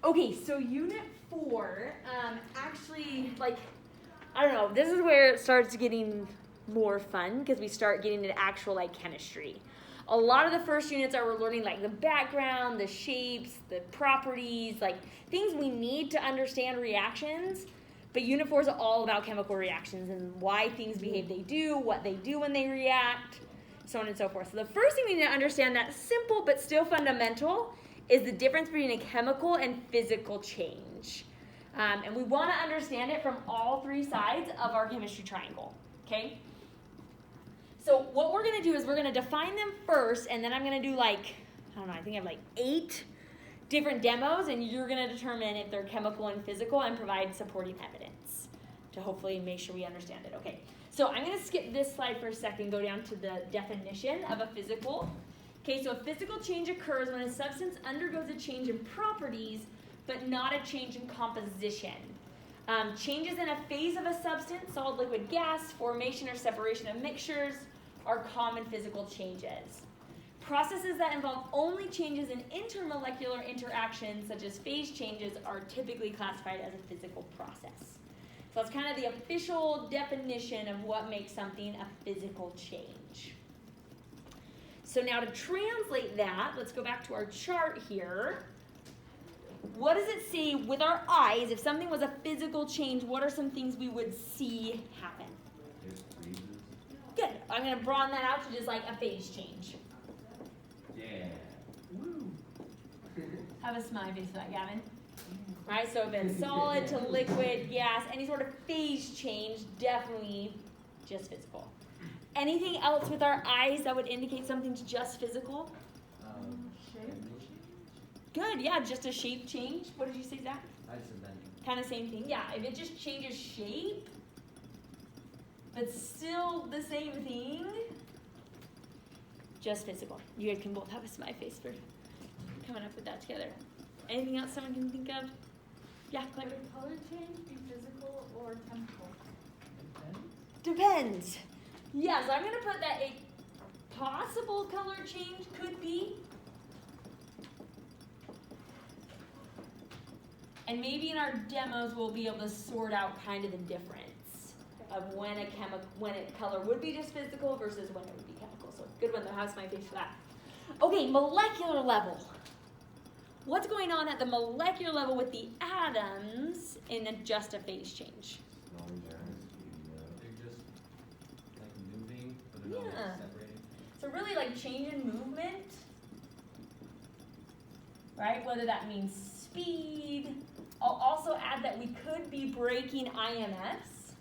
Okay, so unit 4, actually, like, I don't know, this is where it starts getting more fun because we start getting into actual, like, chemistry. A lot of the first units are we're learning, like, the background, the shapes, the properties, like, things we need to understand reactions. But unit 4 is all about chemical reactions and why things behave they do, what they do when they react, so on and so forth. So the first thing we need to understand that's simple but still fundamental is the difference between a chemical and physical change. And we want to understand it from all 3 sides of our chemistry triangle, okay? So what we're going to do is we're going to define them first, and then I'm going to do like, I don't know, I think I have like 8 different demos, and you're going to determine if they're chemical and physical and provide supporting evidence to hopefully make sure we understand it. Okay, so I'm going to skip this slide for a second, go down to the definition of a physical. Okay, so a physical change occurs when a substance undergoes a change in properties, but not a change in composition. Changes in a phase of a substance, solid, liquid, gas, formation or separation of mixtures are common physical changes. Processes that involve only changes in intermolecular interactions, such as phase changes, are typically classified as a physical process. So that's kind of the official definition of what makes something a physical change. So now to translate that, let's go back to our chart here. What does it say with our eyes? If something was a physical change, what are some things we would see happen? It freezes. Good. I'm going to broaden that out to just like a phase change. Yeah. Woo. Have a smiley face for that, Gavin. All right, so if it's solid to liquid, gas, any sort of phase change, definitely just physical. Anything else with our eyes that would indicate something's just physical? Shape. Good, yeah, just a shape change. What did you say, Zach? I said that. Kind of same thing. Yeah, if it just changes shape, but still the same thing, just physical. You guys can both have a smiley face for coming up with that together. Anything else someone can think of? Yeah, Claire? Would a color change be physical or chemical? Depends. Yeah, so I'm going to put that a possible color change could be. And maybe in our demos we'll be able to sort out kind of the difference of when a color would be just physical versus when it would be chemical. So good one though, how's my face for that? Okay, molecular level. What's going on at the molecular level with the atoms in just a phase change? They're just like moving, but they're not like Yeah. separating. So really like change in movement, right? Whether that means speed. I'll also add that we could be breaking IMFs.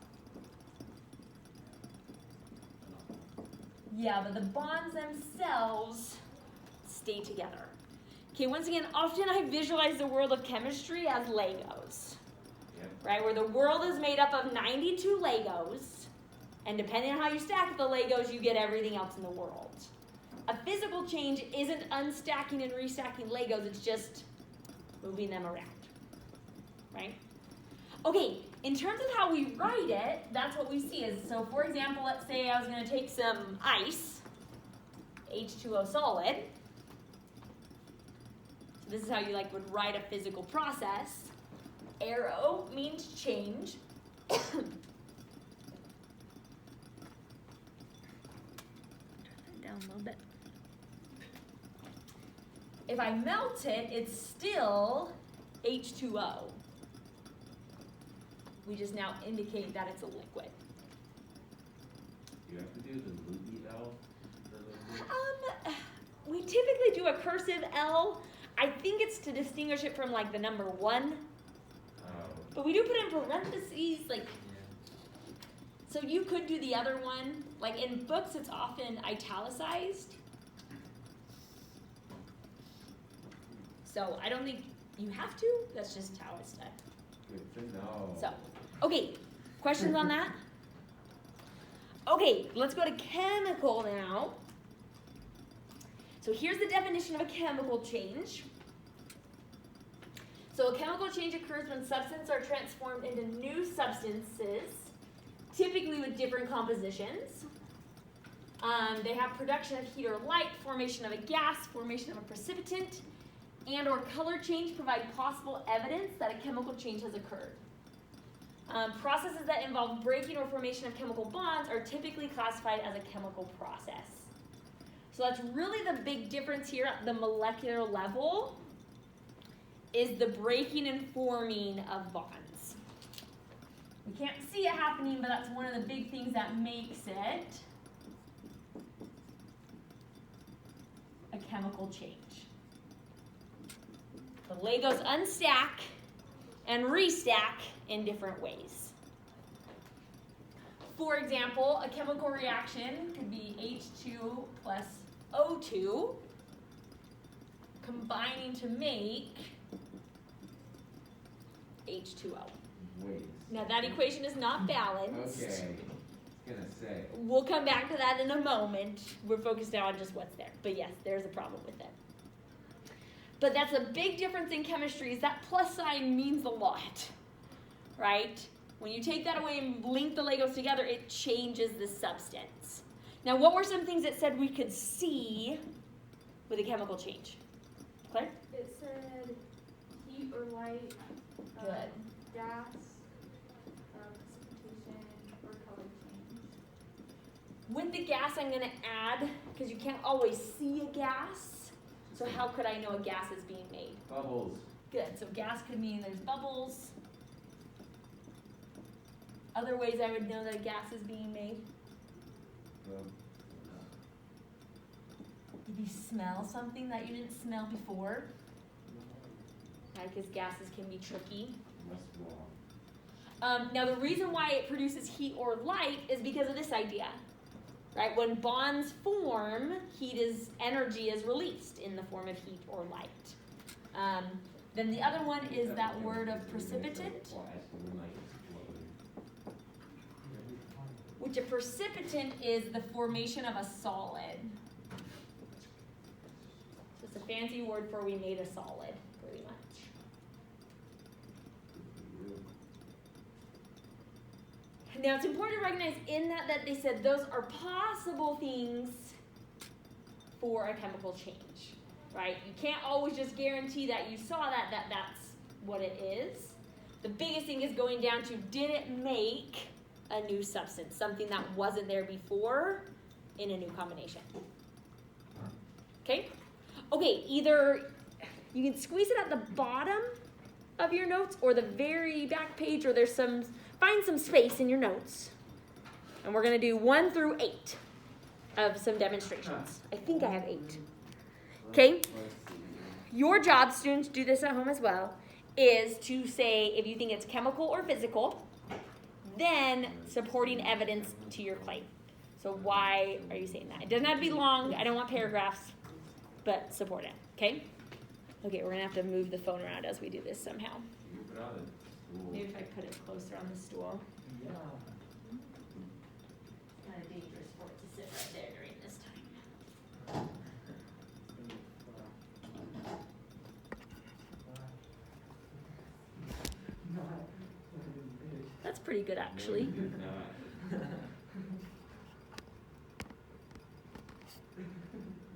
Yeah, but the bonds themselves stay together. Okay, once again, often I visualize the world of chemistry as Legos, right? Where the world is made up of 92 Legos, and depending on how you stack the Legos, you get everything else in the world. A physical change isn't unstacking and restacking Legos, it's just moving them around, right? Okay, in terms of how we write it, that's what we see is, so for example, let's say I was going to take some ice, H2O solid. So this is how you like would write a physical process. Arrow means change. Turn that down a little bit. If I melt it, it's still H2O. We just now indicate that it's a liquid. You have to do the loopy L for liquid? We typically do a cursive L. I think it's to distinguish it from like the number 1. But we do put in parentheses, like, so you could do the other one. Like in books, it's often italicized. So I don't think you have to. That's just how it's done. Good to know. So, okay, questions on that? Okay, let's go to chemical now. So here's the definition of a chemical change. So a chemical change occurs when substances are transformed into new substances, typically with different compositions. They have production of heat or light, formation of a gas, formation of a precipitant, and or color change provide possible evidence that a chemical change has occurred. Processes that involve breaking or formation of chemical bonds are typically classified as a chemical process. So that's really the big difference here at the molecular level, is the breaking and forming of bonds. We can't see it happening, but that's one of the big things that makes it a chemical change. The Legos unstack and restack in different ways. For example, a chemical reaction could be H2 plus O2 combining to make H2O. Wait. Now that equation is not balanced. Okay. I was gonna say. We'll come back to that in a moment. We're focused now on just what's there. But yes, there's a problem with it. But that's a big difference in chemistry, is that plus sign means a lot, right? When you take that away and link the Legos together, it changes the substance. Now, what were some things that said we could see with a chemical change? Claire? It said heat or light, Good. gas, precipitation, or color change. With the gas, I'm going to add, because you can't always see a gas, so how could I know a gas is being made? Bubbles. Good, so gas could mean there's bubbles. Other ways I would know that a gas is being made. If you smell something that you didn't smell before, right, because gases can be tricky. Now the reason why it produces heat or light is because of this idea, right? When bonds form, energy is released in the form of heat or light. Then the other one is that word of precipitant, which a precipitant is the formation of a solid. So it's a fancy word for we made a solid, pretty much. Now it's important to recognize in that they said those are possible things for a chemical change, right? You can't always just guarantee that you saw that's what it is. The biggest thing is going down to, did it make a new substance, something that wasn't there before in a new combination? Okay? Okay, either you can squeeze it at the bottom of your notes or the very back page, or find some space in your notes. And we're gonna do 1 through 8 of some demonstrations. I think I have 8. Okay? Your job, students do this at home as well, is to say if you think it's chemical or physical, then supporting evidence to your claim. So why are you saying that? It doesn't have to be long. I don't want paragraphs, but support it. Okay? Okay, we're gonna have to move the phone around as we do this somehow. Maybe if I put it closer on the stool. Yeah. It's kind of dangerous for it to sit right there during this time. That's pretty good, actually.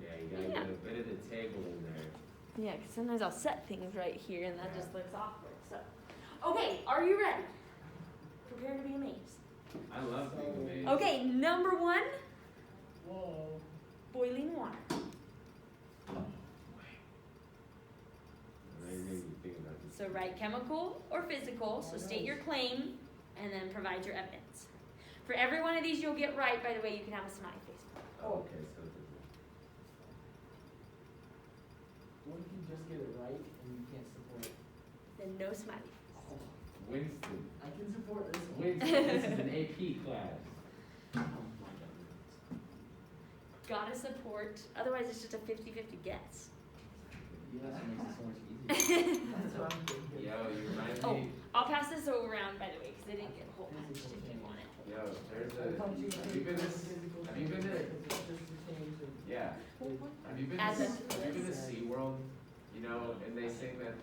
Yeah, you gotta get a bit of the table in there. Yeah, because sometimes I'll set things right here and that just looks awkward. So, okay, are you ready? Prepare to be amazed. I love being amazed. Okay, number 1, Whoa. boiling water. I didn't even think about this. So write chemical or physical, so state your claim, and then provide your evidence. For every one of these you'll get right, by the way, you can have a smiley face. Oh, okay, so What if you just get it right and you can't support it? Then no smiley. Winston. I can support this one. Winston, this is an AP class. Oh my God. Gotta support, otherwise it's just a 50-50 guess. Yeah, that makes it so much easier. That's what I'm thinking. Yo, you remind Oh, me. I'll pass this around, by the way, because they didn't get a whole bunch if you want it. Yo, there's a. Have you been to? Have you been to? Yeah. Have you been As to? a- Have you been to SeaWorld? You know, and they sing that.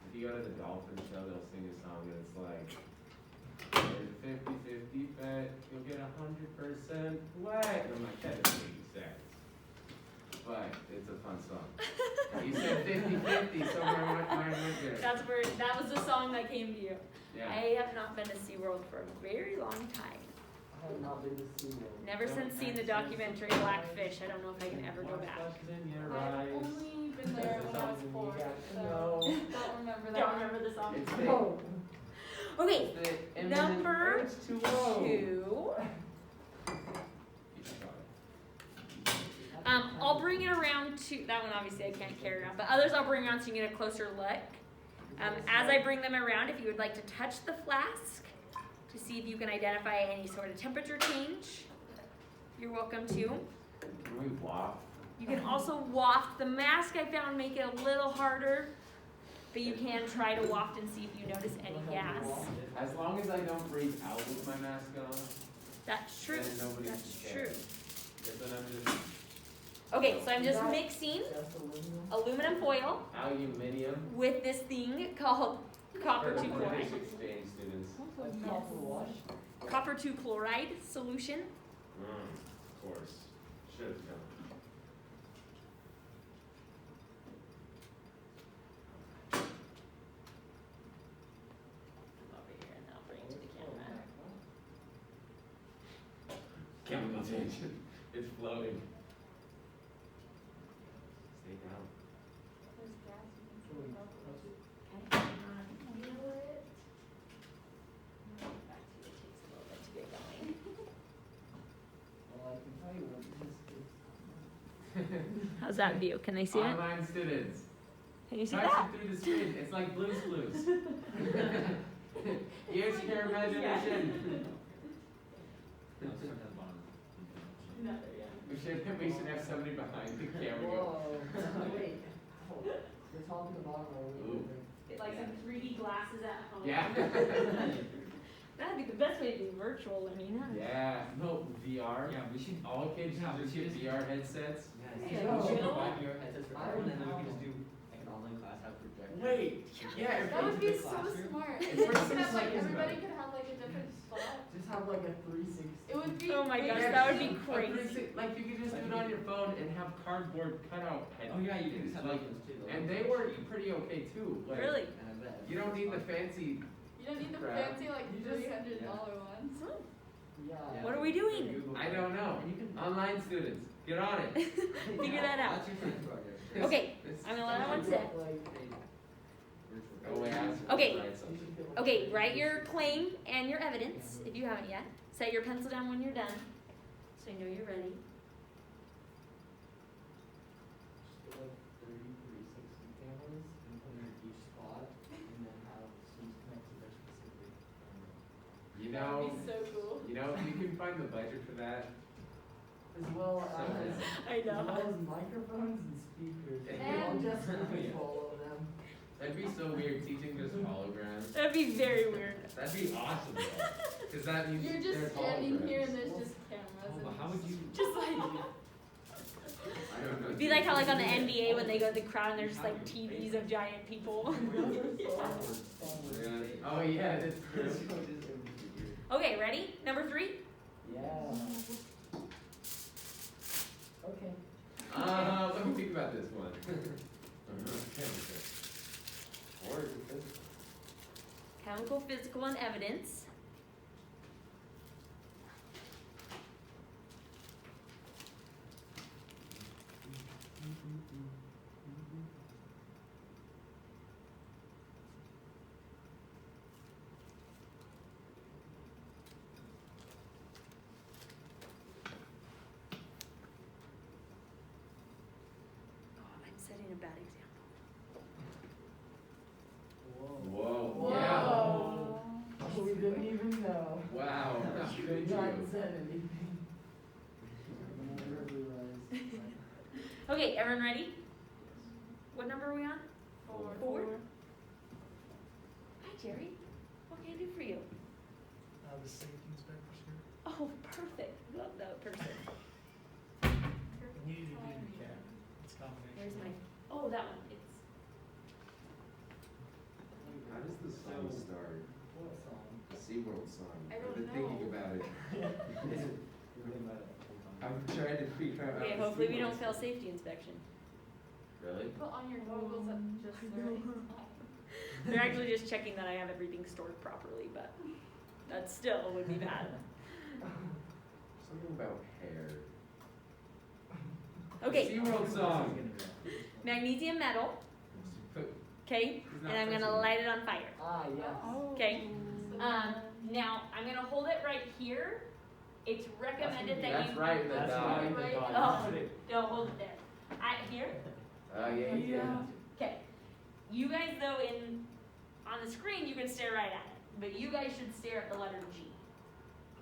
If you go to the dolphin show, they'll sing a song and it's like, there's a 50-50 bet, you'll get 100% wet. And I'm like, that doesn't make sense. but it's a fun song. You said 50-50, so mine went there. That was the song that came to you. Yeah. I have not been to SeaWorld for a very long time. I have not been to SeaWorld. Never since seeing the documentary Blackfish. I don't know if I can ever go back. I've only been there when I was 4, so No. don't remember that. Don't remember the song. It's No. Okay, the imminent number urge to roll. 2. I'll bring it around to, that one obviously I can't carry around, but others I'll bring around so you can get a closer look. As I bring them around, if you would like to touch the flask to see if you can identify any sort of temperature change, you're welcome to. Can we waft? You can also waft. The mask I found make it a little harder, but you can try to waft and see if you notice any gas. As long as I don't breathe out with my mask on, That's true. then nobody That's can true. care. Because then I'm just Okay, so I'm just mixing Just aluminum. aluminum foil aluminium. with this thing called copper For the 2 British chloride. exchange students. That's copper wash. Copper 2 chloride solution. Of course. Should have known. Over here, and I'll bring it to the camera. Chemical tension. It's floating. Stay down. There's gas, you can Can we see bubbles. touch it? Feel it. Back to you. It takes a little bit to get going. Well, I can tell you what this is. How's that view? Can they see it? Online students. Can you see Touch that? it through the screen. It's like Blue's Clues. Use your imagination. No, yeah. We should have somebody behind the camera. Whoa. Wait. Oh, the top and the bottom are Ooh. really different. Like some 3D glasses at home. Yeah. That'd be the best way to do virtual learning, huh? Yeah. No, VR. Yeah, we should. All kids Yeah, should we just get should. VR headsets. Yeah, No. we should provide your headsets for I everyone, and then we know. can just do like an online class, have projectors. Wait. Yeah. That would be the so classroom. smart. If And we're then you could have 6 like, seconds everybody about it. could have like a different spot. Just have like a 360. It would be. Oh my gosh, bigger. that would be A crazy. Like you could just do it on your phone and have cardboard cutout head. Oh yeah, you can just have like, like those too. and they were pretty okay too. Like, Really? And I bet. You don't need the fancy. You don't need the Crap. fancy like You just- $300 ones. Yeah. What are we doing? Google I don't know. And you can Online students, get on it. Figure that out. That's your science project. Okay, It's- I'm gonna let that one You sit. should get, like, Go away, ask them Okay. to write you something. should get, like, Okay, write your claim and your evidence if you haven't yet. Set your pencil down when you're done, so you know you're ready. Just get like 30 360 cameras and put them in each spot and then have students connect to their specific camera. You That know, would be so cool. if you can find the budget for that. As well So as, I as well as microphones and speakers. And- I'll just Yeah. control of them. That'd be so weird teaching just holograms. That'd be very weird. That'd be awesome though. Cause that means You're just there's standing here and holograms. there's just cameras. Oh, and but how would you? Just like, I don't know. it'd be like how like on the NBA when they go to the crowd and there's just like TVs of giant people. Yeah. Oh yeah, that's true. Okay, ready? Number 3? Yeah. Okay. Let me think about this one. Or Chemical, physical, and evidence. Oh, I'm setting a bad example. Whoa. Whoa. Yeah. Whoa. Oh, we didn't even know. Wow. How We could not you? said anything. I never realized. Okay, everyone ready? What number are we on? 4? Hi, Jerry. What can I do for you? The safety inspector's here. Oh, perfect. Love that person. You need to do the cat. It's a combination. Where's my? Oh, that one. It's. How does the song start? What song? The SeaWorld song. I don't I've been know. thinking about it. Is it? You're thinking about it the whole time. I'm trying to figure out. Okay, how to hopefully see we don't what's- fail safety inspection. Really? Put on your goggles and just right. They're actually just checking that I have everything stored properly, but that still would be bad. Something about hair. Okay, SeaWorld song. magnesium metal, Put- okay, He's not and I'm gonna touching it. light it on fire. Ah, yes. Okay. Now I'm gonna hold it right here. It's recommended that That's you. right in the That's dog. right, the Right. dog. Oh, no, hold it there. Here. Yeah. Okay. You guys though on the screen you can stare right at it, but you guys should stare at the letter G.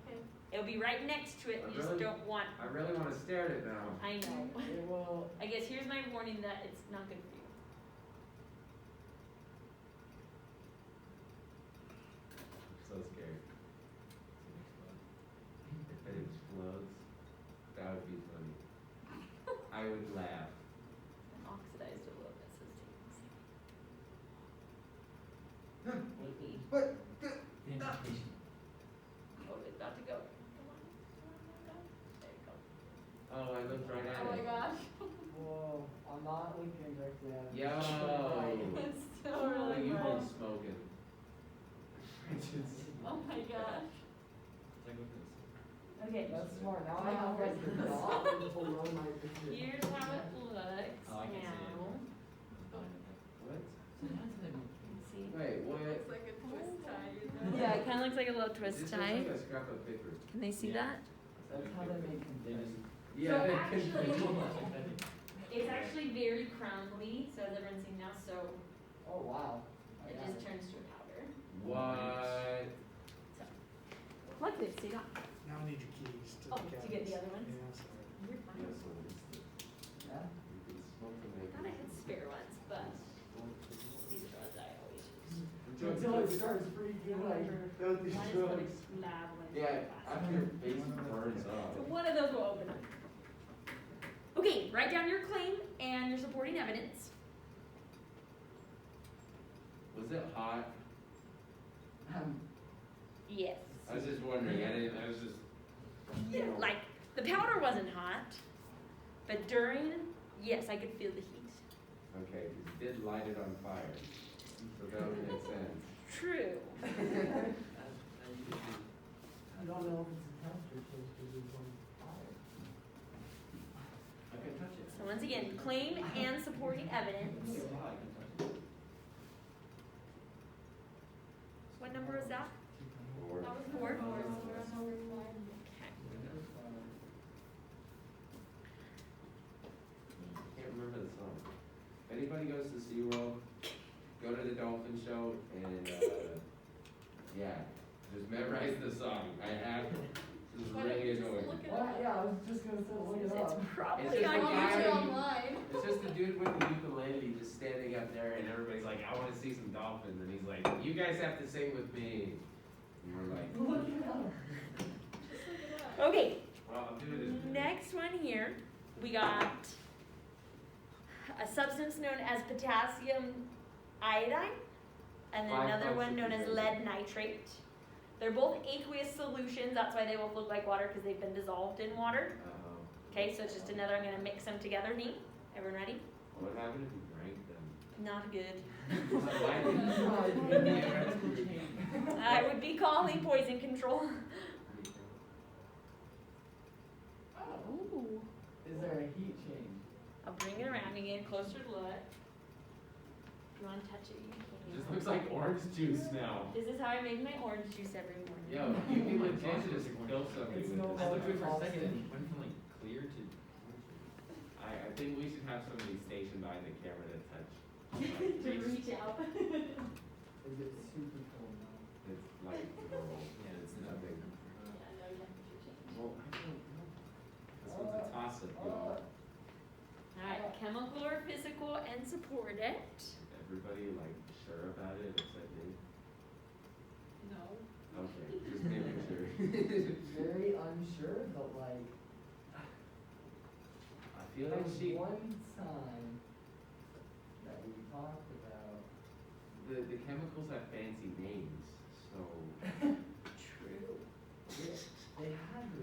Okay. It'll be right next to it. You just Really? don't want. I really want to stare at it now. I know. It will. I guess here's my warning that it's not good for you. I'm so scared. If it explodes, that would be funny. I would laugh. Oxidized a little bit, so maybe. What? The anticipation. Oh, it's about to go. Come on. There you go. Oh, I looked right Oh my at it. gosh. Whoa, I'm not looking directly at it. Yo. It's still Oh, really you've bright. been smoking. Oh my gosh. It's like with this. Okay. That's smart. Now I have like the dot below my picture. Here's how it looks Oh, I can see it. now. What? Sometimes I mean, See? Wait, what? Looks like a twist tie. you know? Yeah, it kind of looks like a little This twist looks tie. like a scrap of paper. Can they see Yeah. that? That's how they make they just. confetti. Yeah, they actually- can. It's almost like that. It's actually very crumbly, so as everyone's seen now, so Oh wow. I it got just turns to a powder. What? Luckily, so you got. Now I need your keys to Oh, the to get the cabinets. other ones? Yeah, sorry. You're fine. Yeah, so it's the, Yeah. you can smoke the I thought I had spare ones, but these are the ones I always use. Until it starts freaking like One those is the drugs. lab one. Yeah, after your face burns off. So one of those will open up. Okay, write down your claim and your supporting evidence. Was it hot? Yes. I was just wondering. I was just. Yeah, like the powder wasn't hot, but during, yes, I could feel the heat. Okay, because you did light it on fire. So that would make sense. True. I don't know if it's a temperature change because it's on fire. I can touch it. So once again, claim and supporting evidence. It's hot, I can touch it. What number is that? Or That was Four. so we're on number 4. Okay. I can't remember the song. If anybody goes to SeaWorld, go to the dolphin show and yeah, just memorize the song. I have. This is Why don't really you just annoying. look it Well, up? yeah, I was just gonna say look it It's up. probably It's just on a I'll guy- get you YouTube. online. It's just the dude with the ukulele just standing up there and everybody's like, I want to see some dolphins. And he's like, you guys have to sing with me. And we're like, Look it up. Just look it up. Okay, well, I'll do it. next one here, we got a substance known as potassium iodine, and then another one known as lead nitrate. They're both aqueous solutions, that's why they both look like water, because they've been dissolved in water. Okay, so it's just another, I'm gonna mix them together neat. Everyone ready? What happened if you drank them? Not good. Why didn't you? I would be calling poison control. Ooh. Is there a heat change? I'll bring it around and get a closer look. If you wanna touch it, you It can. just looks like orange juice now. This is how I make my orange juice every morning. Yo, you can legit just kill somebody It's with no this. I looked at it for a False second and thing. it went from like clear to. I think we should have somebody stationed behind the camera to touch. To reach out. Is it super cold now? It's like normal. Yeah, It's it's nothing. Yeah, no temperature change. Well, I don't know. This one's a toss up, y'all. Alright, chemical or physical and support it. Everybody like sure about it except me. No. Okay, just making sure. Very unsure, but like I feel there like was she, one time that we talked about. the chemicals have fancy names, so. True. They had to.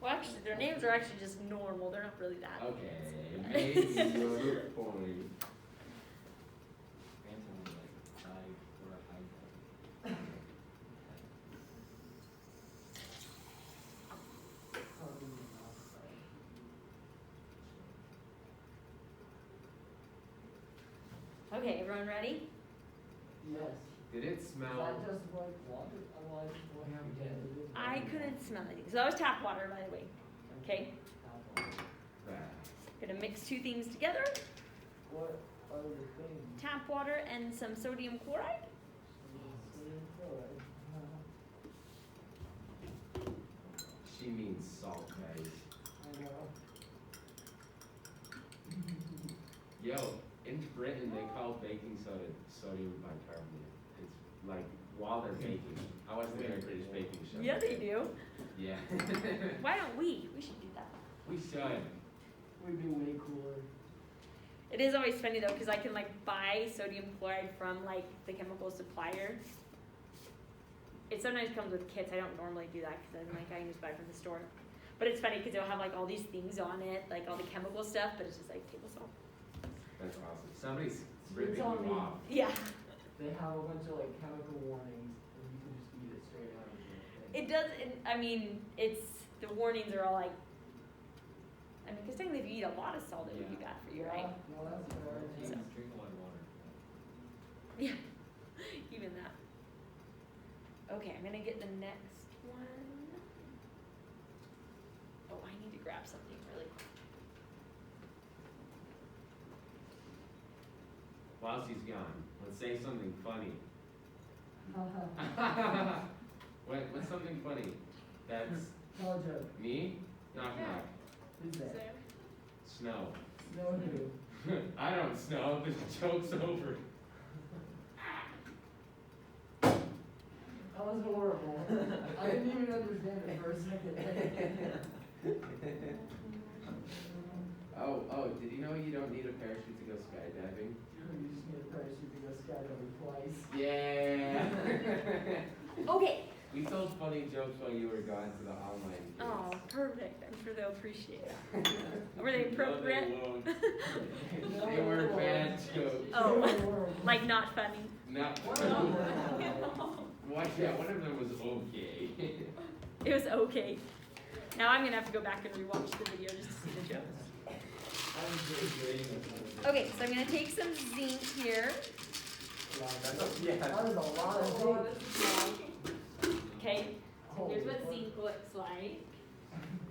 Well, actually, their names are actually just normal. They're not really that. Okay, maybe your point. Phantom like high or a high. Carbon monoxide. Okay, everyone ready? Yes. Did it Is smell? that just like water? Otherwise, what Yeah, we did. it is I water. couldn't smell anything. So that was tap water, by the way. Okay, Tap water. Bad. gonna mix two things together: What other things? tap water and some sodium chloride. Sodium chloride. She means salt, guys. I know. Yo, in Britain they call baking soda sodium bicarbonate. It's like while they're baking. I wasn't in a British baking show. Yeah, they do. Yeah. Why don't we? We should do that. We should. We'd be way cooler. It is always funny though, because I can like buy sodium chloride from like the chemical supplier. It sometimes comes with kits. I don't normally do that because I'm like I can just buy it from the store. But it's funny because it'll have like all these things on it, like all the chemical stuff, but it's just like table salt. That's awesome. Somebody's You're ripping telling you me- off. Yeah. They have a bunch of like chemical warnings, and you can just eat it straight out of the thing. It does. I mean, it's the warnings are all like. I mean, because technically, if you eat a lot of salt, it would be bad for you, right? No, that's fair. Drink So- drink a lot of water. Yeah. Even that. Okay, I'm gonna get the next one. Oh, I need to grab something really quick. While she's gone, let's say something funny. What's something funny? That's Tell a joke. me? Knock knock. Who's that? Sam? Snow. Snow who? I don't snow. The joke's over. That was horrible. I didn't even understand it for a second. Oh, did you know you don't need a parachute to go skydiving? You just need a parachute to go skydiving twice. Yeah. Okay. We told funny jokes while you were gone to the online kids. Oh, perfect. I'm sure they'll appreciate it. Were they No, appropriate? they won't. They were bad jokes. Oh, Horrible. like not funny. Not What? What? Yeah, one of them was okay. It was okay. Now I'm gonna have to go back and rewatch the video just to see the jokes. I'm just kidding. Okay, so I'm gonna take some zinc here. Yeah. That was a lot of things. Okay, so here's what Holy zinc looks like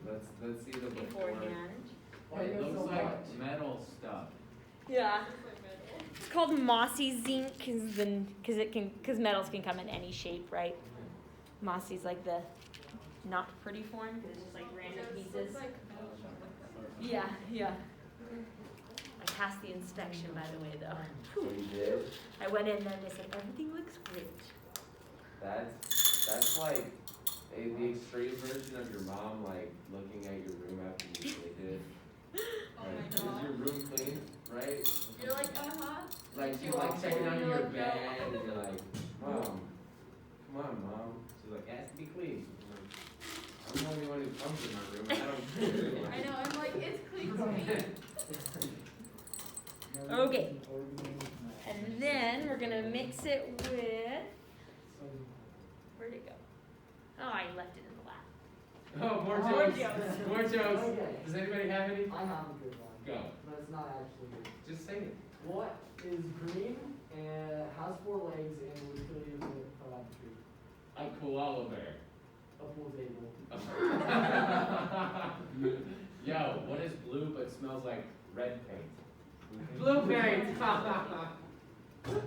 Let's see the before. beforehand. Why It you looks so like much? metal stuff. Yeah. It's called mossy zinc because metals can come in any shape, right? Mossy's like the not pretty form because it's just like random pieces. Yeah, yeah. I passed the inspection, by the way, though. So you did? I went in there and they said everything looks great. That's like the extreme version of your mom like looking at your room after you cleaned it. Oh my Like, God. is your room clean? Right? You're like, Like You you're like walk checking in, under you're your like, no. bed and you're like, Mom, come on, Mom. She's like, it has to be clean. I'm like, I'm the only one who comes in my room. I don't clean it. I know, I'm like, it's clean to me. Okay. And then we're gonna mix it with, where'd it go? Oh, I left it in the lap. Oh, more Oh, jokes. jokes. More jokes. Okay. Does anybody have any? I have a good one. Go. But it's not actually good. Just say it. What is green and has 4 legs and would kill you if it fell out of the tree? A koala bear. A pool table. Yo, what is blue but smells like red paint? Blue paint!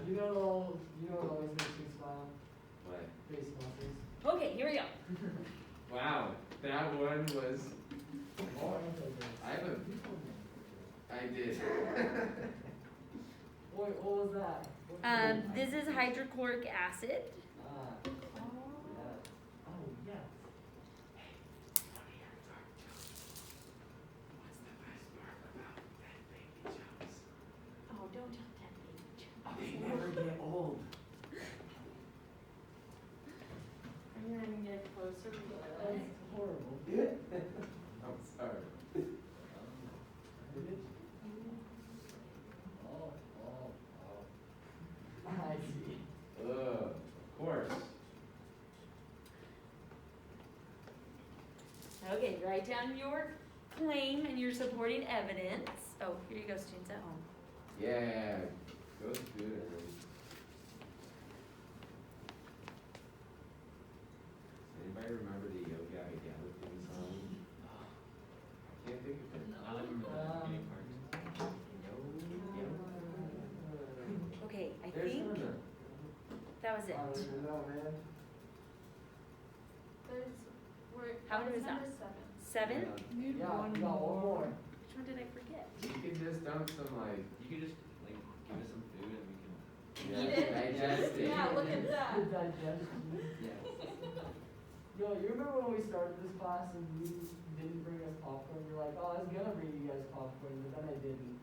You know what always makes me smile? What? Face muscles. Okay, here we go. Wow, that one was. All anti-jokes. I have a. I did. Wait, what was that? This is hydrochloric acid. Ah. Yeah. Oh, yes. Oh, don't tell that baby. They never get old. I'm gonna get closer. That's horrible. Okay, write down your claim and your supporting evidence. Oh, here you go, students at home. Yeah, go students. Anybody remember the Yo Gabba Gabba theme song? I can't think of it. I remember the beginning part. Okay, I There's think none. that was I don't it. even know, man. How many was that? Number 7. 7? Need Yeah, one we got one more. Which one did I forget? You could just dump some like, You could just like give us some food and we can. Eat it. digest it. Yeah, look at that. The digestion. Yeah. Yo, you remember when we started this class and you didn't bring us popcorn? You're like, oh, I was gonna bring you guys popcorn, but then I didn't.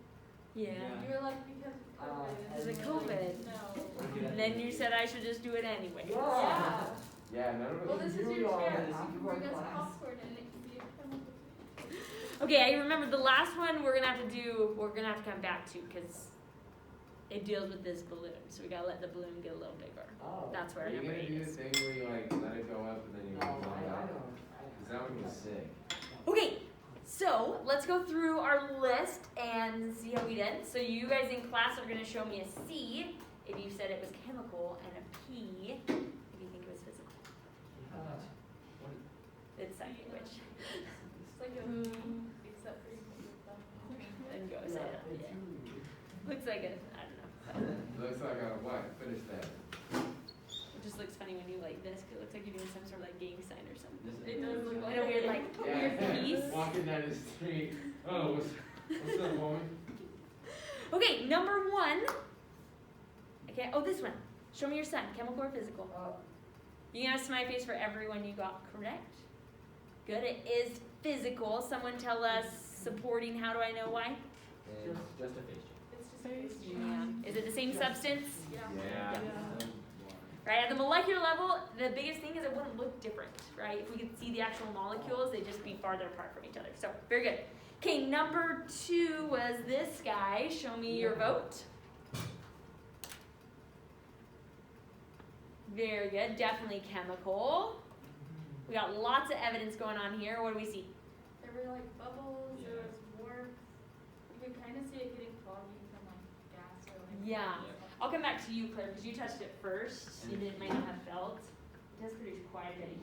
Yeah. You were like, because of COVID. Because of COVID. No. And then you said I should just do it anyway. Yeah. Yeah, none of Well, us. this is Here we your are, chance. half You of can our bring us class. popcorn and it can be a chemical thing. Okay, I remember the last one we're gonna have to come back to because it deals with this balloon. So we gotta let the balloon get a little bigger. Oh. That's where Are you number gonna 8 do the is. thing where you like let it go up and then you No, go I down? know. Cause that one was sick. Okay, so let's go through our list and see how we did. So you guys in class are gonna show me a C if you said it was chemical and a P if you think it was physical. It's second, which It's like a, except for you can do that. and go Yeah, say it. it's Yeah. really- Looks like a I don't know. Looks like a what? Finish that. It just looks funny when you like this because it looks like you're doing some sort of like gang sign or something. It does look like In a weird like weird piece. Walking down the street. Oh, what's up, homie? Okay, number 1. Okay, oh this one. Show me your son, chemical or physical. You can have a smiley face for everyone you got correct. Good, it is physical. Someone tell us supporting, how do I know why? And just a face It's just a face Yeah. Is it the same substance? Yeah. Yeah. Right, at the molecular level, the biggest thing is it wouldn't look different, right? If we could see the actual molecules, they'd just be farther apart from each other. So, very good. Okay, number 2 was this guy. Show me your vote. Very good, definitely chemical. We got lots of evidence going on here. What do we see? There were like bubbles, there Yeah. was warmth. You could kind of see it getting foggy from like gas or like. Yeah. I'll come back to you, Claire, because you touched it first. You might not have felt. It does produce quite a bit of heat.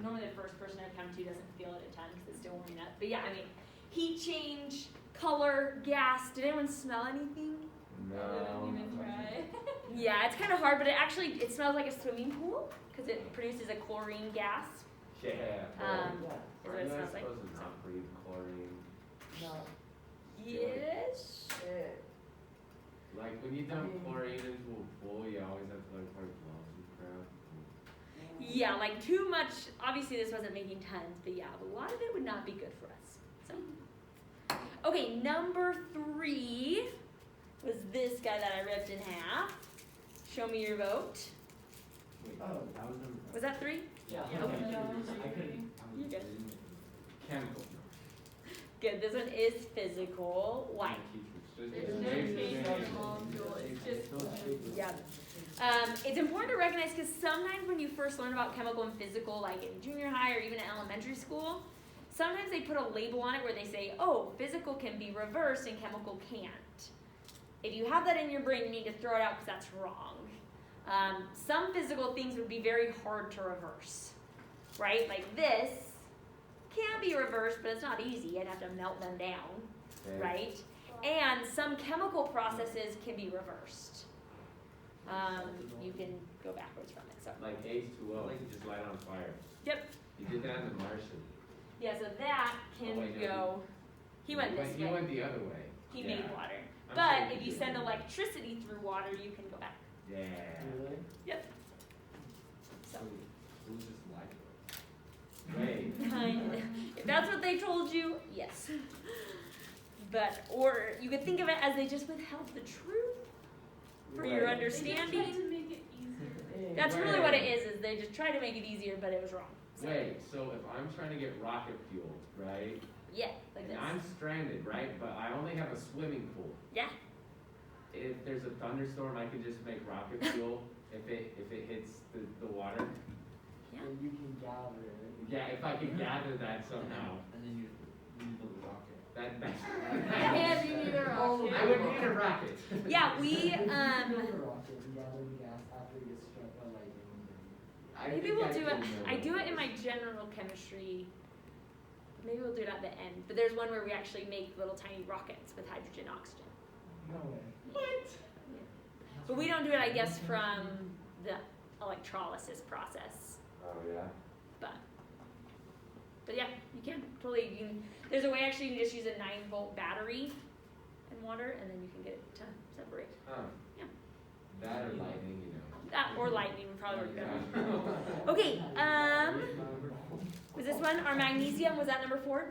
Normally the first person I come to doesn't feel it a ton because it's still warming up. But yeah, I mean, heat change, color, gas. Did anyone smell anything? I No. didn't even try. Yeah, it's kind of hard, but it smells like a swimming pool because it produces a chlorine gas. Yeah. Um, Yeah. Is what Are it you guys smells like. supposed to not breathe chlorine? No. Yes. Like when you dump I mean- chlorine into a pool, you always have to like wear gloves and crap. Yeah, like too much. Obviously, this wasn't making tons, but yeah, a lot of it would not be good for us. So, okay, number 3 was this guy that I ripped in half. Show me your vote. Wait, Oh. that was number. Was that 3? Yeah. Yeah. Okay. Yeah. I couldn't. You're good. Chemical. Good. This one is physical. Why? There's no change in the molecule, it's just. Yeah. It's important to recognize because sometimes when you first learn about chemical and physical, like in junior high or even in elementary school, sometimes they put a label on it where they say, oh, physical can be reversed and chemical can't. If you have that in your brain, you need to throw it out because that's wrong. Some physical things would be very hard to reverse, right? Like this can be reversed, but it's not easy. I'd have to melt them down, right? And some chemical processes can be reversed. You can go backwards from it. So Like H2O, like just light on fire. Yep. He did that in The Martian. yeah, so that can Oh, wait, no, go. He went this He way. went the other way. He Yeah. made water. I'm But sure he if you did. send electricity through water, you can go back. Yeah. Really? So It was just light. Wait. if that's what they told you, yes. But or you could think of it as they just withheld the truth for your Right. They just tried understanding. to make it easier. That's really what it is they just try to make it easier, but it was wrong. So, Wait, so if I'm trying to get rocket fuel, right? yeah, like And this. I'm stranded, right? But I only have a swimming pool. Yeah. If there's a thunderstorm, I can just make rocket fuel if it hits the water. Yeah. then you can gather it. Yeah, if I can gather that somehow. And then you need the rocket. That's. And you need a rocket. I would need a rocket. Yeah, we If you build a rocket and gather the gas after it gets struck by lightning, then I maybe think we'll I do it. can, I do it in my general chemistry. Maybe we'll do it at the end. But there's one where we actually make little tiny rockets with hydrogen, oxygen. no way. What? But we don't do it, I guess, from the electrolysis process. Oh, yeah? But yeah, you can totally. You can, there's a way actually you can just use a 9-volt battery and water, and then you can get it to separate. Huh. Yeah. That or lightning, you know. That or lightning would probably work better. Yeah. Okay. Was this one our magnesium? Was that number 4?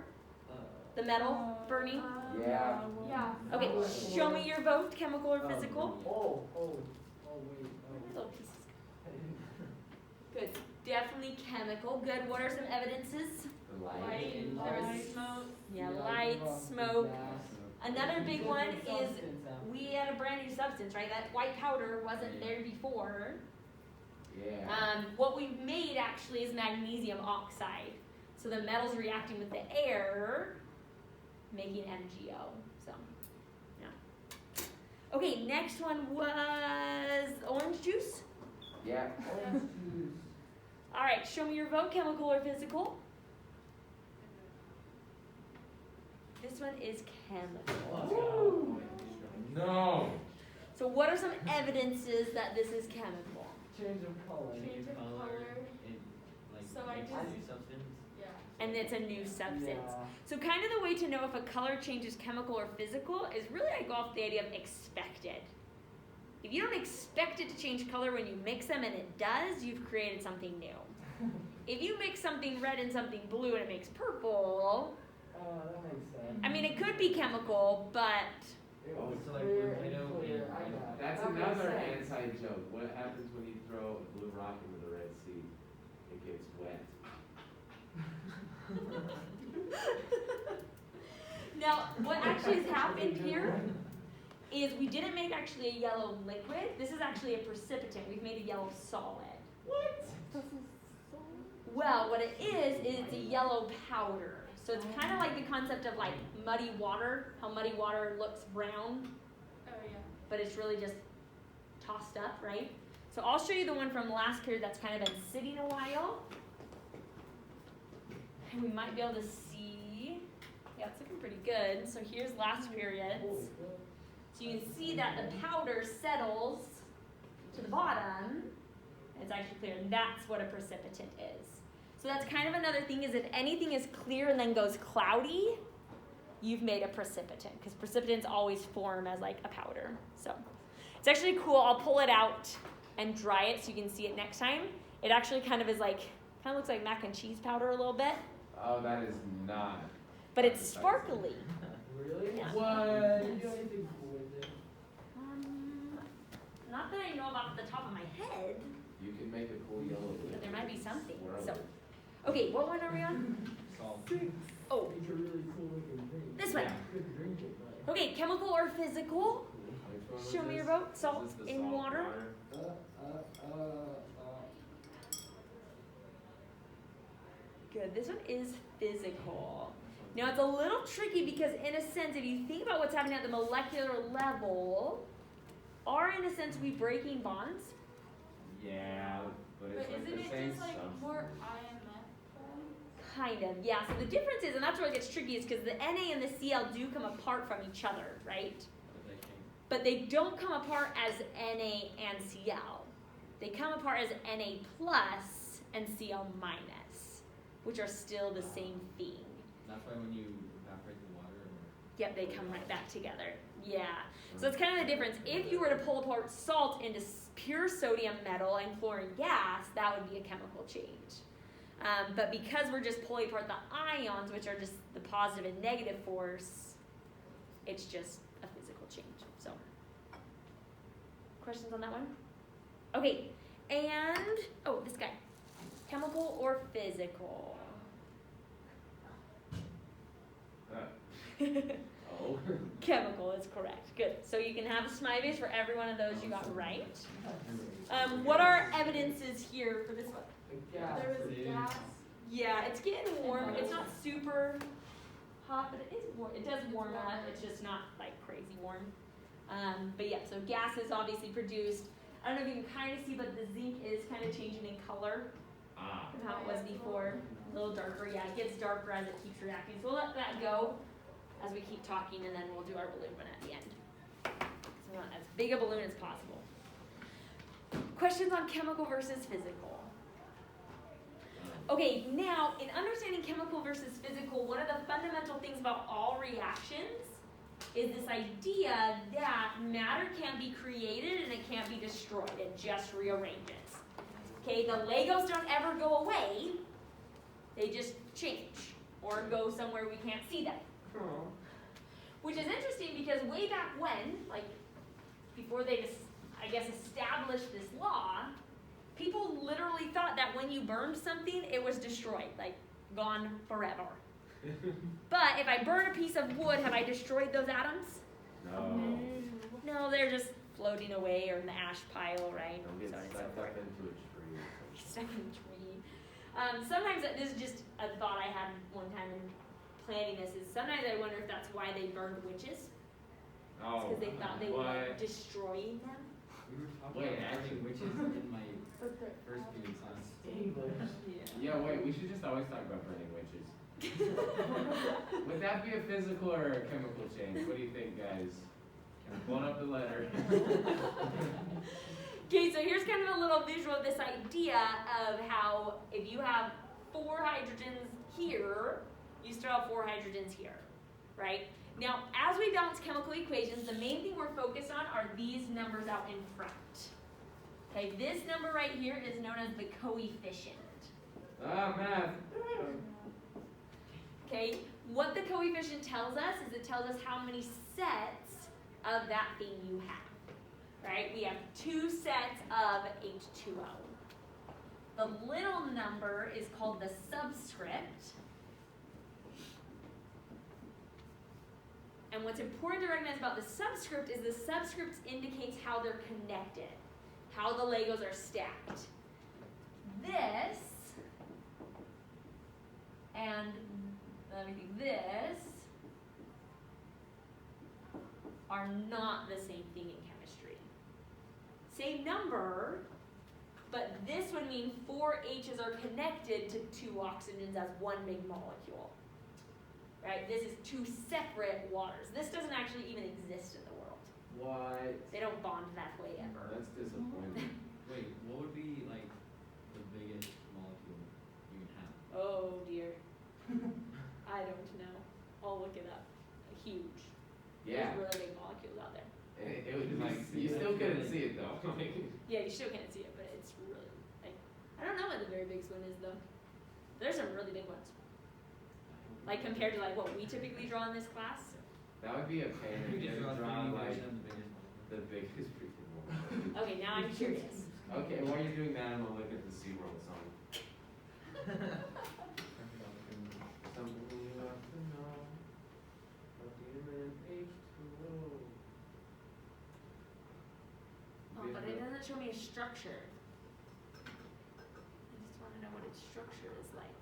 The metal burning. Yeah. Yeah. Okay. Show me your vote, chemical or physical. Wait. Little pieces. Good. Definitely chemical. Good. What are some evidences? The light. Light, there was smoke. Yeah, light, smoke. Another big one is we had a brand new substance, right? That white powder wasn't there before. Yeah. What we've made actually is magnesium oxide. So the metal's reacting with the air, making MgO. So, yeah. Okay, next one was orange juice. Yeah. All right, show me your vote, chemical or physical. This one is chemical. No. So what are some evidences that this is chemical? Change of color. Change of color. So I makes a just- new substance. Yeah. And it's a new substance. Yeah. So kind of the way to know if a color change is chemical or physical is really I go off the idea of expected. If you don't expect it to change color when you mix them and it does, you've created something new. If you mix something red and something blue and it makes purple, That makes sense. I mean it could be chemical, but It Oh, was so like clear when and you know, clear. yeah, I got it. That's That makes another sense. inside joke. What happens when you throw a blue rock into the Red Sea? It gets wet. now what actually has happened here is we didn't make actually a yellow liquid. This is actually a precipitant. We've made a yellow solid. What? Well, what it is it's a yellow powder. So it's kind of like the concept of like muddy water, how muddy water looks brown, Oh yeah. but it's really just tossed up, right? So I'll show you the one from last period that's kind of been sitting a while. And we might be able to see, yeah, it's looking pretty good. So here's last period's. So you can see that the powder settles to the bottom. It's actually clear, and that's what a precipitant is. So that's kind of another thing is if anything is clear and then goes cloudy, you've made a precipitant because precipitants always form as like a powder. So it's actually cool. I'll pull it out and dry it so you can see it next time. It actually kind of is like, kind of looks like mac and cheese powder a little bit, Oh, that is not. but it's sparkly. Really? Yeah. What? Did you do anything cool with it? Not that I know about the top of my head, You can make a cool yellow liquid. but there might be something. Swirl So, it. okay, what one are we on? Salt. Oh, Make a really cool looking drink. this one. Yeah. You could drink it, but. Okay, chemical or physical? Which one was Show me your this? vote. Salt Is this the in salt water. Good. This one is physical. Now it's a little tricky because in a sense, if you think about what's happening at the molecular level, are in a sense we breaking bonds? Yeah, but it's But like isn't the it same just like substance. more IMF form? Kind of, yeah. So the difference is, and that's where it gets tricky, is because the Na and the Cl do come apart from each other, right? But they don't come apart as Na and Cl. They come apart as Na plus and Cl minus, which are still the same thing. That's why when you evaporate the water. Yep, they come right back together. Yeah. So that's kind of the difference. If you were to pull apart salt into pure sodium metal and chlorine gas, that would be a chemical change. But because we're just pulling apart the ions, which are just the positive and negative force, it's just a physical change. So, questions on that one? Okay, and, oh, this guy. Chemical or physical? Oh. Chemical. Chemical is correct. Good. So you can have a smiley face for every one of those you got right. What are evidences here for this one? There was gas. Yeah, it's getting warm. It's not super hot, but it is warm. It does warm up. It's just not like crazy warm. But yeah, so gas is obviously produced. I don't know if you can kind of see, but the zinc is kind of changing in color from how it was before. A little darker. Yeah, it gets darker as it keeps reacting. So we'll let that go as we keep talking, and then we'll do our balloon one at the end. So we want as big a balloon as possible. Questions on chemical versus physical. Okay, now in understanding chemical versus physical, one of the fundamental things about all reactions is this idea that matter can't be created and it can't be destroyed. It just rearranges. Okay, the Legos don't ever go away. They just change or go somewhere we can't see them. Which is interesting because way back when, like before they just, I guess, established this law, people literally thought that when you burned something, it was destroyed, like gone forever. But if I burn a piece of wood, have I destroyed those atoms? No. No, they're just floating away or in the ash pile, right? Don't get So on and so sucked forth. up into a tree. Stuck in a tree. Sometimes this is just a thought I had one time in planning this. Is sometimes I wonder if that's why they burned witches, Oh, because they thought they were what? destroying them. We were talking Wait, about actually- burning witches in my first period science. Yeah, wait, we should just always talk about burning witches. Would that be a physical or a chemical change? What do you think, guys? Blown up the letter. Okay, so here's kind of a little visual of this idea of how if you have 4 hydrogens here, you still have 4 hydrogens here, right? Now, as we balance chemical equations, the main thing we're focused on are these numbers out in front. Okay, this number right here is known as the coefficient. Ah, math. Okay, what the coefficient tells us is it tells us how many sets of that thing you have. Right? We have 2 sets of H2O. The little number is called the subscript. And what's important to recognize about the subscript is the subscript indicates how they're connected, how the Legos are stacked. This and let me think, this are not the same thing in chemistry. Same number, but this would mean 4 H's are connected to 2 oxygens as one big molecule. Right? This is 2 separate waters. This doesn't actually even exist in the world. What? They don't bond that way ever. That's disappointing. Wait, what would be like the biggest molecule you can have? Oh dear. I don't know. I'll look it up. Huge. Yeah. There's really big molecules out there. It would like, you still couldn't see it though. Yeah, you still can't see it, but it's really like I don't know what the very biggest one is though. There's some really big ones. Like compared to like what we typically draw in this class. That would be a pain You if you could had draw drawn 3D like version of the biggest molecule. the biggest freaking one. Okay, now I'm curious. Okay, while you're doing that, I'm gonna look at the SeaWorld song. Something you have to know about the element H2O. Oh, but it doesn't show me a structure. I just want to know what its structure is like.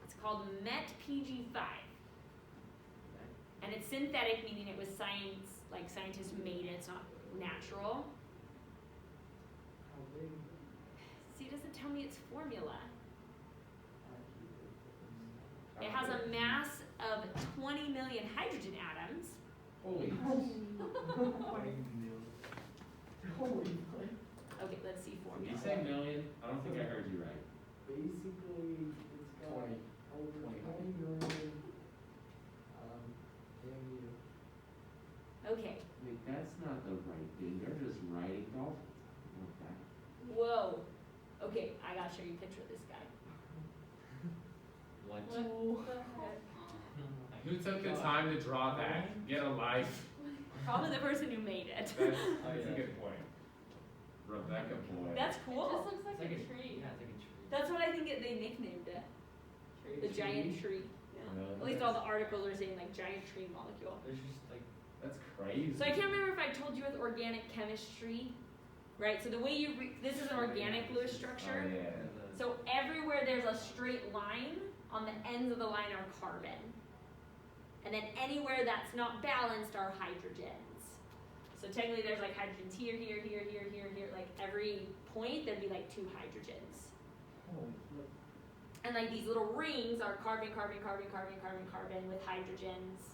It's called MET-PG5. And it's synthetic, meaning it was science, like scientists made it, it's not natural. How big? See, it doesn't tell me its formula. It Oh, has a mass of 20 million hydrogen atoms. Holy. Okay, let's see Did formula. you say million? I don't think I heard you right. Basically, it's got 20. over 20 million, AMU. Okay. Wait, that's not the right thing. They're just writing dolphins. Okay. Whoa. Okay, I gotta show you a picture of this guy. What? What the heck? Who took the time to draw that? Get a life. Probably the person who made it. That's Oh, a yeah. good point. Rebecca Boyd. That's It cool. just looks like It's a tree. Yeah, it's like a tree. That's what I think they nicknamed it. The giant tree. Yeah. At least all the articles are saying like giant tree molecule. There's just like, That's crazy. So I can't remember if I told you with organic chemistry, right? So the way you this is an organic Lewis structure. Oh, yeah. So everywhere there's a straight line, on the ends of the line are carbon. And then anywhere that's not balanced are hydrogens. So technically there's like hydrogens here, here, here, here, here, here. Like every point there'd be like 2 hydrogens. Holy flip. And like these little rings are carbon, carbon, carbon, carbon, carbon, carbon with hydrogens.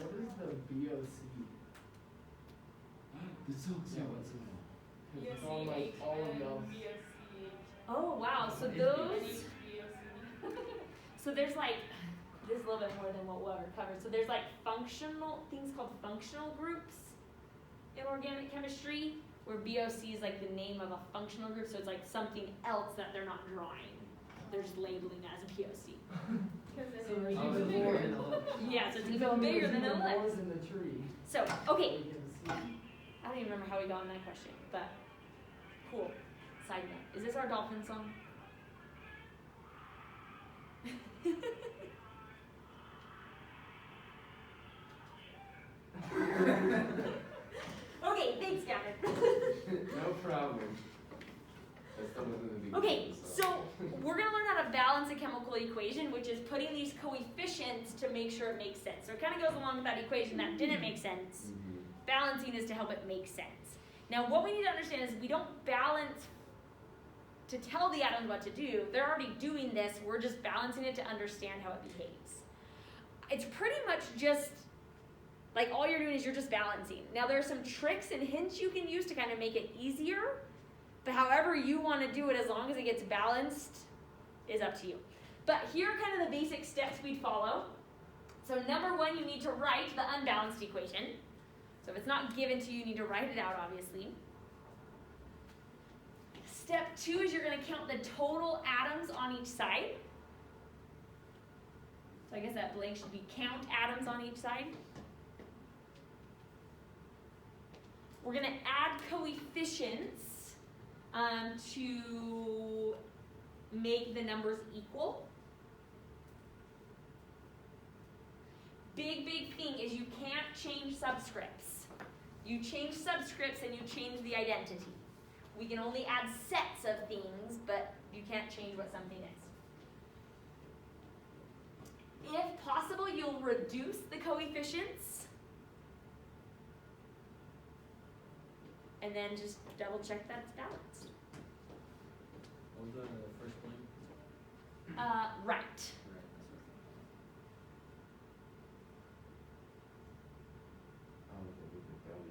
What is the BOC? This looks Yeah, what's it? 'Cause it's all like all of y'all. Oh wow, so It's those so there's like this is a little bit more than what we'll cover. So there's like functional things called functional groups in organic chemistry, where BOC is like the name of a functional group, so it's like something else that they're not drawing. They're just labeling it as BOC. Because So it's there's Oh, even it's more. bigger than the lip. Yeah, so it's You even tell me bigger there's than it even more looks. in the tree. So, okay, We can see. I don't even remember how we got on that question, but cool. Side note, is this our dolphin song? Okay, thanks, Gavin. No problem. That still wasn't the beginning. Okay, so we're gonna learn how to balance a chemical equation, which is putting these coefficients to make sure it makes sense. So it kind of goes along with that equation that didn't make sense. Mhm. Balancing is to help it make sense. Now, what we need to understand is we don't balance to tell the atoms what to do. They're already doing this. We're just balancing it to understand how it behaves. It's pretty much just like all you're doing is you're just balancing. Now, there are some tricks and hints you can use to kind of make it easier, but however you want to do it, as long as it gets balanced, is up to you. But here are kind of the basic steps we'd follow. So number 1, you need to write the unbalanced equation. So if it's not given to you, you need to write it out, obviously. Step 2 is you're going to count the total atoms on each side. So I guess that blank should be count atoms on each side. We're going to add coefficients to make the numbers equal. Big thing is you can't change subscripts. You change subscripts and you change the identity. We can only add sets of things, but you can't change what something is. If possible, you'll reduce the coefficients. And then just double check that it's balanced. What was the first point? Right. Right, that's Oh, okay, we could tell you.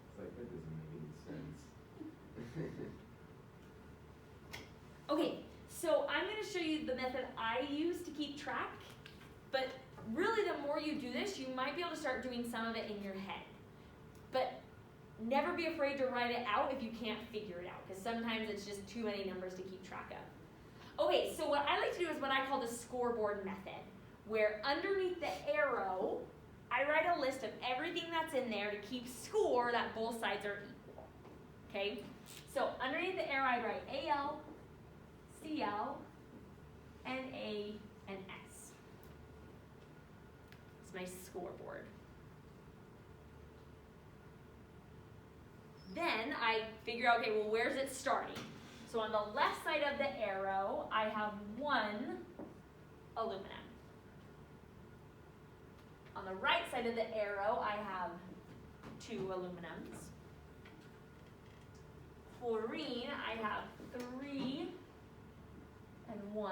It's like, that doesn't make any sense. Okay, so I'm going to show you the method I use to keep track, but really the more you do this, you might be able to start doing some of it in your head. But never be afraid to write it out if you can't figure it out, because sometimes it's just too many numbers to keep track of. Okay, so what I like to do is what I call the scoreboard method, where underneath the arrow, I write a list of everything that's in there to keep score that both sides are equal. Okay, so underneath the arrow, I write AL, CL, NA, and S. It's my scoreboard. Then I figure out, okay, well, where's it starting? So on the left side of the arrow, I have 1 aluminum. On the right side of the arrow, I have 2 aluminums. Fluorine, I have 3 and 1.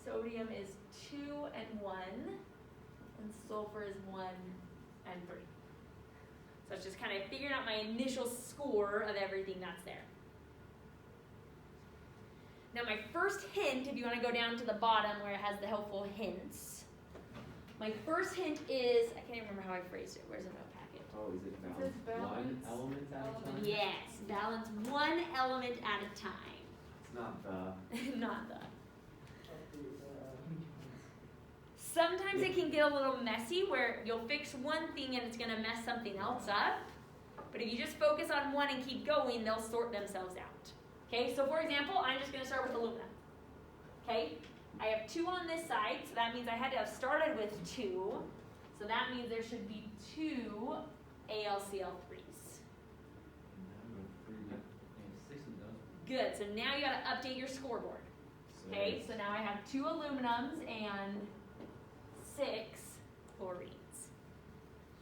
Sodium is 2 and 1. And sulfur is 1 and 3. So it's just kind of figuring out my initial score of everything that's there. Now my first hint, if you want to go down to the bottom where it has the helpful hints, my first hint is, I can't even remember how I phrased it. Where's the note packet? Oh, is it It balanced? says one balance. element at a time? Yes, balance 1 element at a time. It's not the. Not the. Update, Sometimes it can get a little messy where you'll fix one thing and it's going to mess something else up. But if you just focus on one and keep going, they'll sort themselves out. Okay, so for example, I'm just going to start with aluminum. Okay, I have 2 on this side, so that means I had to have started with 2. So that means there should be 2 AlCl3s. Six of those. Good, so now you got to update your scoreboard. Okay, so now I have 2 aluminums and 6 chlorines.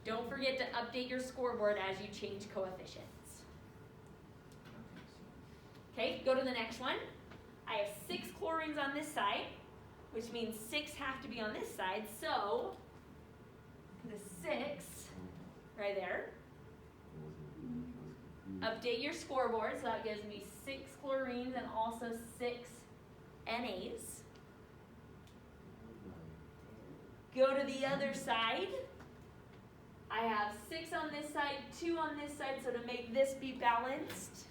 Don't forget to update your scoreboard as you change coefficients. Okay, go to the next one. I have 6 chlorines on this side, which means 6 have to be on this side, so the 6 right there. Update your scoreboard, so that gives me 6 chlorines and also 6 NAs. Go to the other side. I have 6 on this side, 2 on this side, so to make this be balanced,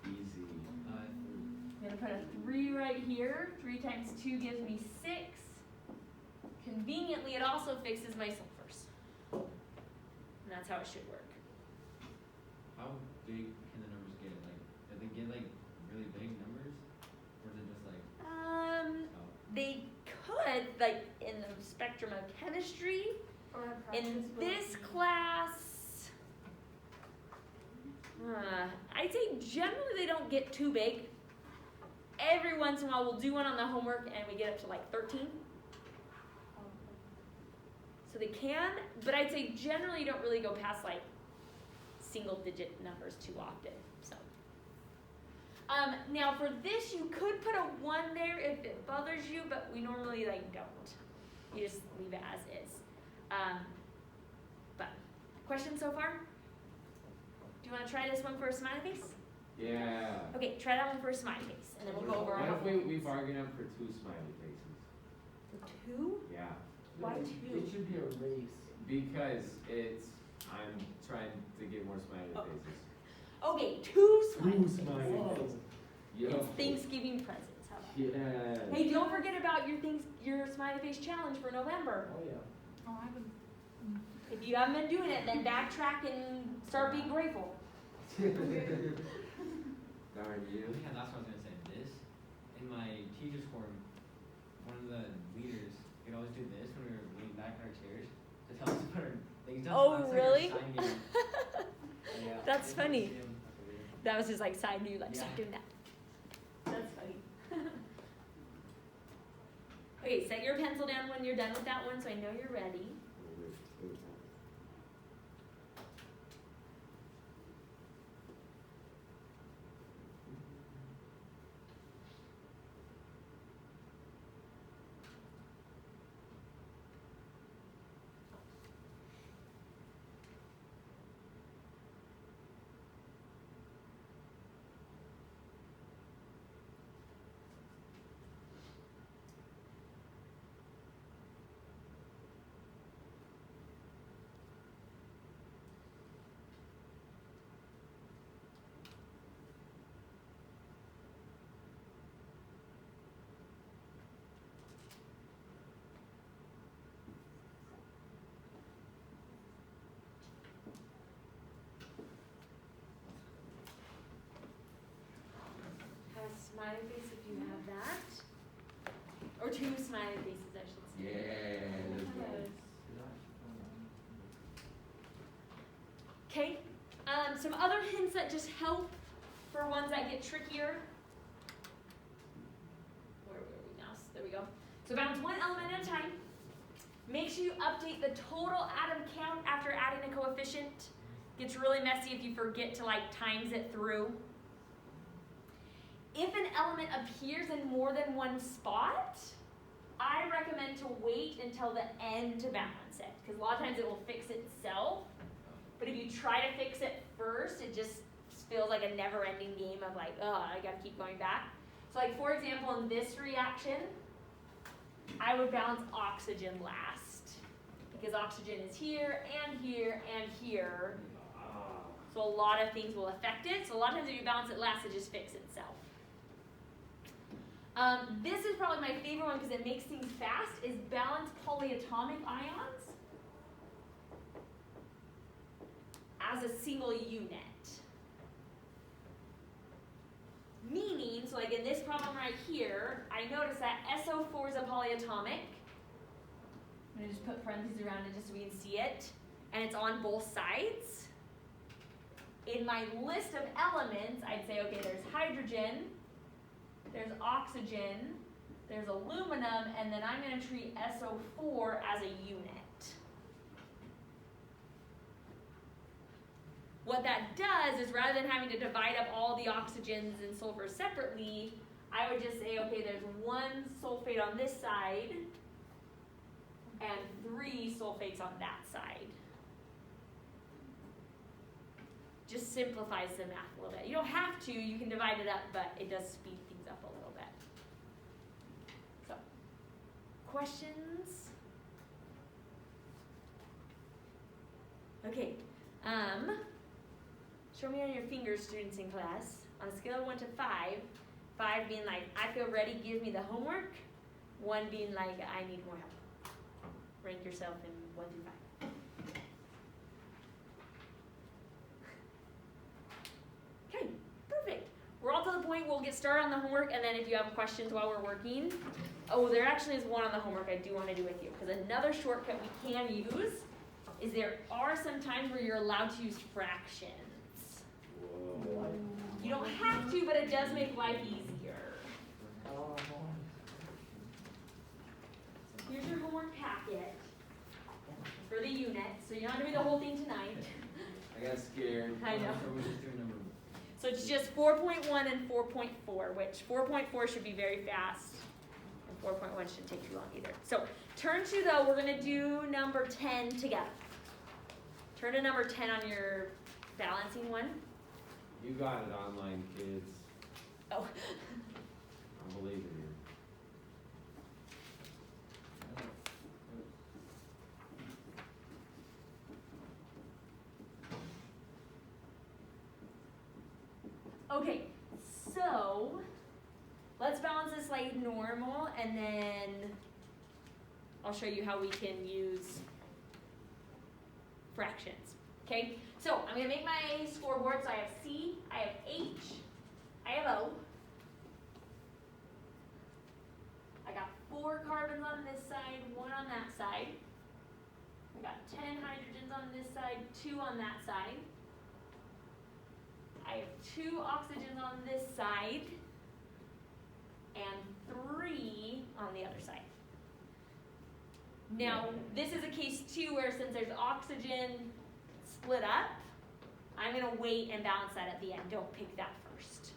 Easy. I'm going to put a 3 right here. 3 times 2 gives me 6. Conveniently, it also fixes my sulfurs. And that's how it should work. How big can the numbers get? Like, do they get like really big numbers, or is it just like? Oh. They could, like, in the spectrum of chemistry, Or a in practice this will be- class, I'd say generally they don't get too big. Every once in a while we'll do one on the homework and we get up to like 13. So they can, but I'd say generally you don't really go past like single digit numbers too often. So now for this you could put a 1 there if it bothers you, but we normally like don't. You just leave it as is. But questions so far? Do you want to try this one for a smiley face? Yeah. Okay, try that one for a smiley face, and then we'll go over our What if homework. we bargain up for 2 smiley faces? For 2? Yeah. Why It 2? should be a race. Because I'm trying to get more smiley Oh. faces. Okay, 2 smiley faces. Whoa. Yo. It's Thanksgiving presents. How about Yeah. that? Hey, don't forget about your smiley face challenge for November. Oh, yeah. Oh, I haven't. If you haven't been doing it, then backtrack and start being grateful. Darn you. Yeah, that's what I was gonna say. This in my teacher's forum, one of the leaders could always do this when we were leaning back in our chairs to tell us to put our things down. Oh, It's like our really? sign game. Yeah. That's It was funny. him. That was his like side to you, like stop Yeah. doing that. That's funny. Okay, set your pencil down when you're done with that one, so I know you're ready. Have a smiley face if you have that. Or 2 smiley faces, I should say. Yeah. Let's go. Okay, some other hints that just help for ones that get trickier. Where were we now? There we go. So balance 1 element at a time. Make sure you update the total atom count after adding a coefficient. Gets really messy if you forget to like times it through. If an element appears in more than one spot, I recommend to wait until the end to balance it, because a lot of times it will fix itself. But if you try to fix it first, it just feels like a never-ending game of like, oh, I gotta keep going back. So like for example, in this reaction, I would balance oxygen last, because oxygen is here and here and here. So a lot of things will affect it. So a lot of times if you balance it last, it just fixes itself. This is probably my favorite one because it makes things fast, is balance polyatomic ions as a single unit. Meaning so like in this problem right here, I notice that SO4 is a polyatomic. I'm gonna just put parentheses around it just so we can see it. And it's on both sides. In my list of elements, I'd say, okay, there's hydrogen, there's oxygen, there's aluminum, and then I'm gonna treat SO4 as a unit. What that does is rather than having to divide up all the oxygens and sulfurs separately, I would just say, okay, there's one sulfate on this side and 3 sulfates on that side. Just simplifies the math a little bit. You don't have to, you can divide it up, but it does speed things up a little bit. So, questions? Okay. Show me on your fingers, students in class. On a scale of 1 to 5, 5 being like, I feel ready, give me the homework. 1 being like, I need more help. Rank yourself in 1 through 5. Okay, perfect. We're all to the point, we'll get started on the homework, and then if you have questions while we're working. Oh, there actually is one on the homework I do want to do with you, because another shortcut we can use is there are some times where you're allowed to use fractions. Whoa. You don't have to, but it does make life easier. Here's your homework packet for the unit, so you're not going to do the whole thing tonight. I got scared. I know. So we're just doing number 1. So it's just 4.1 and 4.4, which 4.4 should be very fast, and 4.1 shouldn't take too long either. So turn to, though, we're going to do number 10 together. Turn to number 10 on your balancing one. You got it online, kids. Oh. I believe in you. Okay, so let's balance this like normal, and then I'll show you how we can use fractions. Okay, so I'm gonna make my scoreboard. So I have C, I have H, I have O. I got 4 carbons on this side, 1 on that side. I got 10 hydrogens on this side, 2 on that side. I have 2 oxygens on this side and 3 on the other side. Now, this is a case too where since there's oxygen split up, I'm going to wait and balance that at the end. Don't pick that first.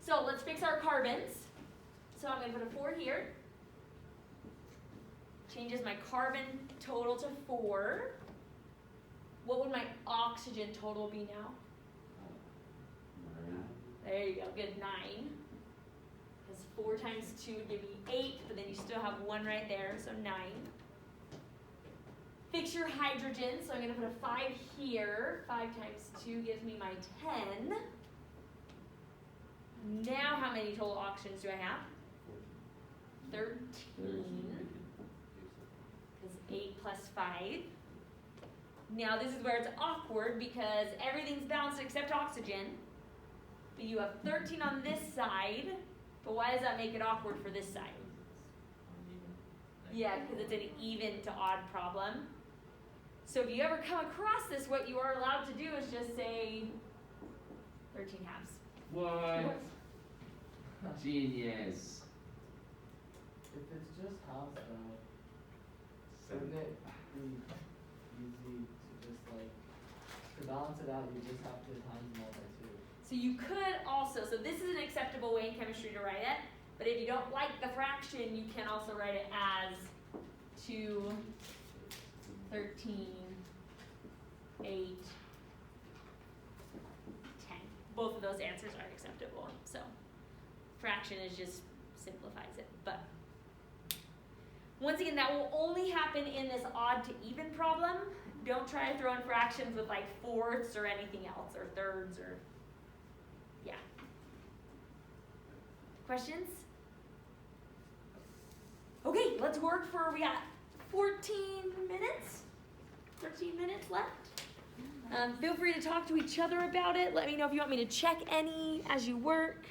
So let's fix our carbons. So I'm going to put a 4 here. Changes my carbon total to 4. What would my oxygen total be now? There you go, good, 9. Because 4 times 2 would give me 8, but then you still have 1 right there, so 9. Fix your hydrogen, so I'm going to put a 5 here. 5 times 2 gives me my 10. Now how many total oxygens do I have? 13. Because 8 plus 5. Now this is where it's awkward because everything's balanced except oxygen. But you have 13 on this side, but why does that make it awkward for this side? Yeah, because it's an even to odd problem. So if you ever come across this, what you are allowed to do is just say 13 halves. What? Genius. If it's just halves though, wouldn't it be easy to just like, to balance it out, you just have to times them all by 2. So you could also, so this is an acceptable way in chemistry to write it, but if you don't like the fraction, you can also write it as 2, 13, 8, 10. Both of those answers are acceptable. So fraction is just simplifies it. But once again, that will only happen in this odd to even problem. Don't try to throw in fractions with like fourths or anything else, or thirds, or yeah. Questions? Okay, let's work for, we got 14 minutes, 13 minutes left. Feel free to talk to each other about it. Let me know if you want me to check any as you work.